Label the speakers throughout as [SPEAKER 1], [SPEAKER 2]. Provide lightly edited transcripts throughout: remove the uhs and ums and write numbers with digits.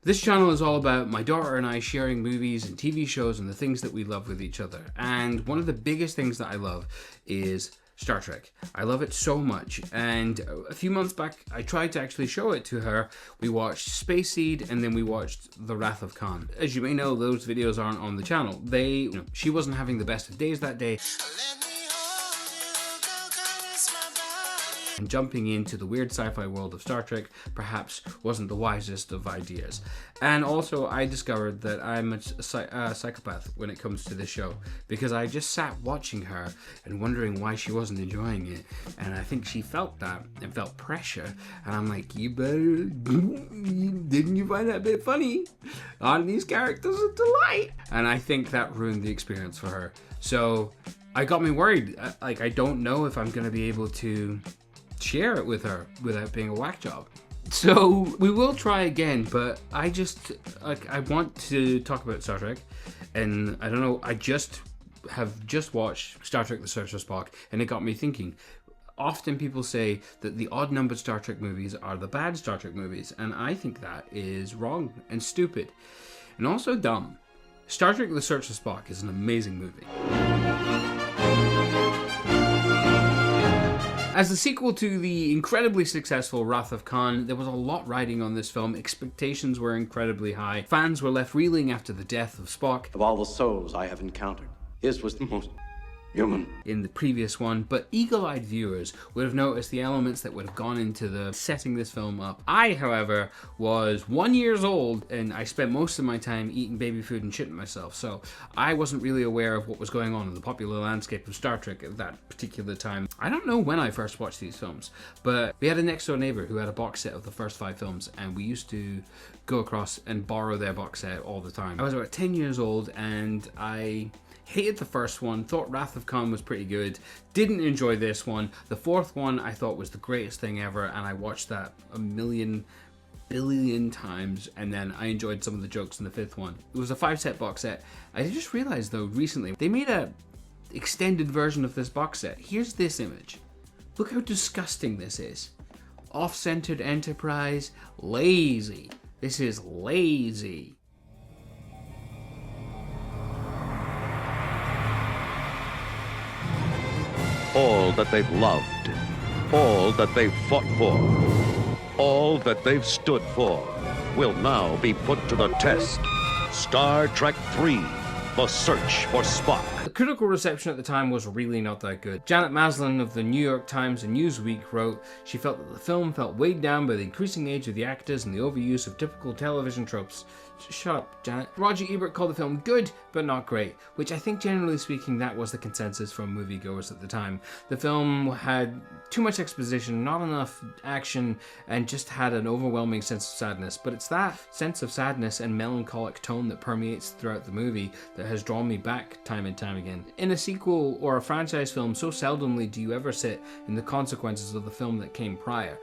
[SPEAKER 1] This channel is all about my daughter and I sharing movies and TV shows and the things that we love with each other. And one of the biggest things that I love is Star Trek. I love it so much, and a few months back I tried to actually show it to her. We watched Space Seed and then we watched The Wrath of Khan. As you may know, those videos aren't on the channel. She wasn't having the best of days that day. And jumping into the weird sci-fi world of Star Trek perhaps wasn't the wisest of ideas. And also I discovered that I'm a psychopath when it comes to this show, because I just sat watching her and wondering why she wasn't enjoying it, and I think she felt that and felt pressure, and I'm like, didn't you find that a bit funny? Aren't these characters a delight? And I think that ruined the experience for her. So I got me worried. Like, I don't know if I'm gonna be able to share it with her without being a whack job. So we will try again, but I want to talk about Star Trek, and I don't know, I have just watched Star Trek: The Search for Spock, and it got me thinking. Often people say that the odd-numbered Star Trek movies are the bad Star Trek movies, and I think that is wrong and stupid, and also dumb. Star Trek: The Search for Spock is an amazing movie. As the sequel to the incredibly successful Wrath of Khan, there was a lot riding on this film. Expectations were incredibly high. Fans were left reeling after the death of Spock.
[SPEAKER 2] Of all the souls I have encountered, his was the most human
[SPEAKER 1] in the previous one, but eagle-eyed viewers would have noticed the elements that would have gone into the setting this film up. I, however, was 1 year old, and I spent most of my time eating baby food and shitting myself, so I wasn't really aware of what was going on in the popular landscape of Star Trek at that particular time. I don't know when I first watched these films, but we had a next door neighbor who had a box set of the first 5 films, and we used to go across and borrow their box set all the time. I was about 10 years old, and I hated the first one, thought Wrath of Khan was pretty good, didn't enjoy this one. The fourth one I thought was the greatest thing ever, and I watched that a million billion times, and then I enjoyed some of the jokes in the fifth one. It was a 5-set box set. I just realized though recently, they made a extended version of this box set. Here's this image. Look how disgusting this is. Off-centered Enterprise, lazy. This is lazy.
[SPEAKER 3] All that they've loved, all that they've fought for, all that they've stood for will now be put to the test. Star Trek III, The Search for Spock.
[SPEAKER 1] The critical reception at the time was really not that good. Janet Maslin of the New York Times and Newsweek wrote she felt that the film felt weighed down by the increasing age of the actors and the overuse of typical television tropes. Shut up, Janet. Roger Ebert called the film good, but not great, which I think generally speaking that was the consensus from moviegoers at the time. The film had too much exposition, not enough action, and just had an overwhelming sense of sadness. But it's that sense of sadness and melancholic tone that permeates throughout the movie that has drawn me back time and time again. In a sequel or a franchise film, so seldomly do you ever sit in the consequences of the film that came prior.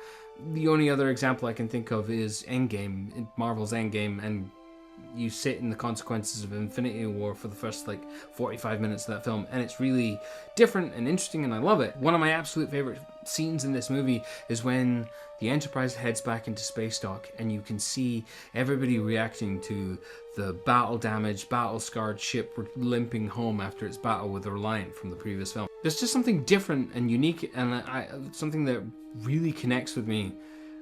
[SPEAKER 1] The only other example I can think of is Endgame, Marvel's Endgame, and you sit in the consequences of Infinity War for the first 45 minutes of that film, and it's really different and interesting, and I love it. One of my absolute favorite scenes in this movie is when the Enterprise heads back into space dock, and you can see everybody reacting to the battle-damaged, battle-scarred ship limping home after its battle with the Reliant from the previous film. There's just something different and unique, and something that really connects with me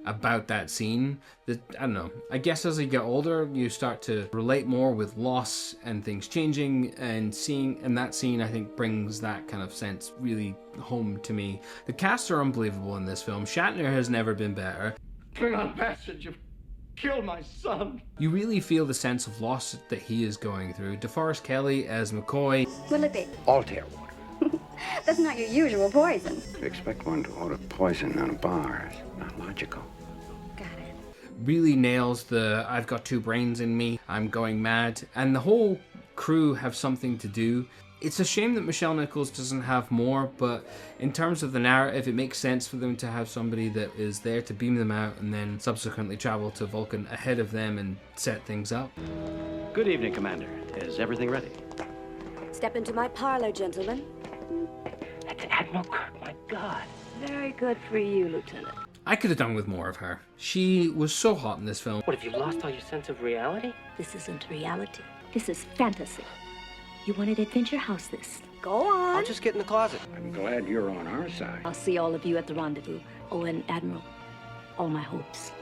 [SPEAKER 1] about that scene. That, I don't know, I guess as you get older you start to relate more with loss and things changing, and that scene I think brings that kind of sense really home to me. The casts are unbelievable in this film. Shatner has never been better.
[SPEAKER 4] Klingon bastard, you've killed my son.
[SPEAKER 1] You really feel the sense of loss that he is going through. DeForest Kelley as McCoy.
[SPEAKER 5] What'll it be?
[SPEAKER 4] Altair water.
[SPEAKER 5] That's not your usual poison.
[SPEAKER 4] To expect one to order poison on a bar is not logical.
[SPEAKER 5] Got it.
[SPEAKER 1] Really nails the I've got 2 brains in me, I'm going mad, and the whole crew have something to do. It's a shame that Michelle Nichols doesn't have more, but in terms of the narrative, it makes sense for them to have somebody that is there to beam them out and then subsequently travel to Vulcan ahead of them and set things up.
[SPEAKER 2] Good evening, Commander. Is everything ready?
[SPEAKER 6] Step into my parlor, gentlemen.
[SPEAKER 4] That's Admiral Kirk, my God.
[SPEAKER 6] Very good for you, Lieutenant.
[SPEAKER 1] I could have done with more of her. She was so hot in this film.
[SPEAKER 7] What, have you lost all your sense of reality?
[SPEAKER 6] This isn't reality. This is fantasy. You wanted Adventure House this. Go on.
[SPEAKER 7] I'll just get in the closet.
[SPEAKER 4] I'm glad you're on our side.
[SPEAKER 6] I'll see all of you at the rendezvous. Oh, and Admiral, all my hopes.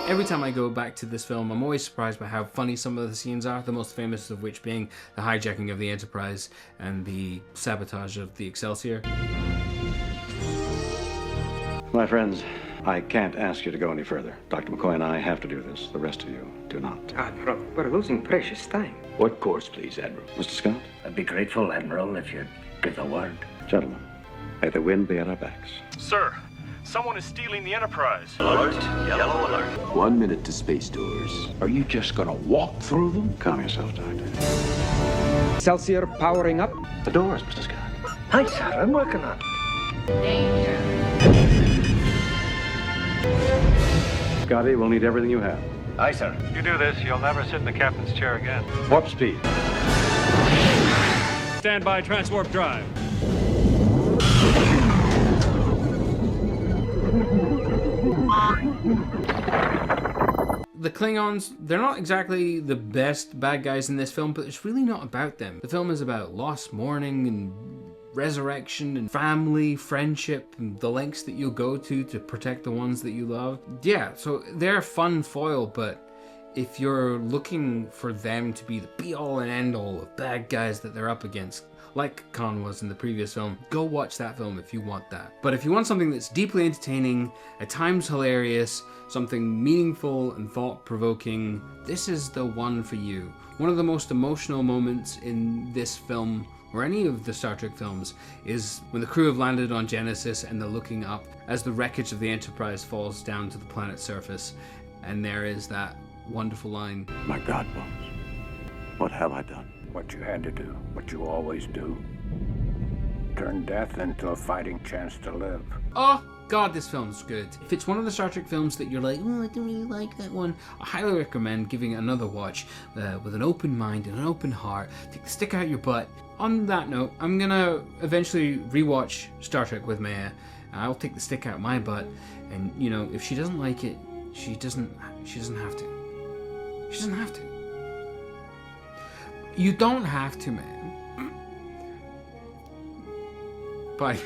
[SPEAKER 1] Every time I go back to this film, I'm always surprised by how funny some of the scenes are, the most famous of which being the hijacking of the Enterprise and the sabotage of the Excelsior.
[SPEAKER 2] My friends, I can't ask you to go any further. Dr. McCoy and I have to do this. The rest of you do not.
[SPEAKER 8] Admiral, we're losing precious time.
[SPEAKER 9] What course, please, Admiral?
[SPEAKER 2] Mr. Scott?
[SPEAKER 9] I'd be grateful, Admiral, if you'd give the word.
[SPEAKER 2] Gentlemen, may the wind be at our backs.
[SPEAKER 10] Sir, someone is stealing the Enterprise.
[SPEAKER 9] Alert. Yellow alert.
[SPEAKER 4] 1 minute to space doors. Are you just gonna walk through them?
[SPEAKER 2] Calm yourself, Doctor.
[SPEAKER 8] Excelsior powering up.
[SPEAKER 2] The doors, Mr. Scott.
[SPEAKER 9] Hi, sir. I'm working on it.
[SPEAKER 2] Scotty, we'll need everything you have.
[SPEAKER 9] Aye, sir.
[SPEAKER 10] If you do this, you'll never sit in the captain's chair again.
[SPEAKER 2] Warp speed.
[SPEAKER 10] Stand by transwarp drive.
[SPEAKER 1] The Klingons, they're not exactly the best bad guys in this film, but it's really not about them. The film is about loss, mourning, and resurrection, and family, friendship, and the lengths that you'll go to protect the ones that you love. Yeah, so they're a fun foil, but if you're looking for them to be the be-all and end-all of bad guys that they're up against, like Khan was in the previous film, go watch that film if you want that. But if you want something that's deeply entertaining, at times hilarious, something meaningful and thought-provoking, this is the one for you. One of the most emotional moments in this film, or any of the Star Trek films, is when the crew have landed on Genesis and they're looking up as the wreckage of the Enterprise falls down to the planet's surface, and there is that wonderful line.
[SPEAKER 2] My God, Bones, what have I done?
[SPEAKER 4] What you had to do, what you always do. Turn death into a fighting chance to live.
[SPEAKER 1] Oh God, this film's good. If it's one of the Star Trek films that you're like, oh, I don't really like that one, I highly recommend giving it another watch with an open mind and an open heart. Take the stick out your butt. On that note, I'm gonna eventually rewatch Star Trek with Maya. I'll take the stick out my butt, and you know, if she doesn't like it, she doesn't have to. She doesn't have to. You don't have to, man. Bye.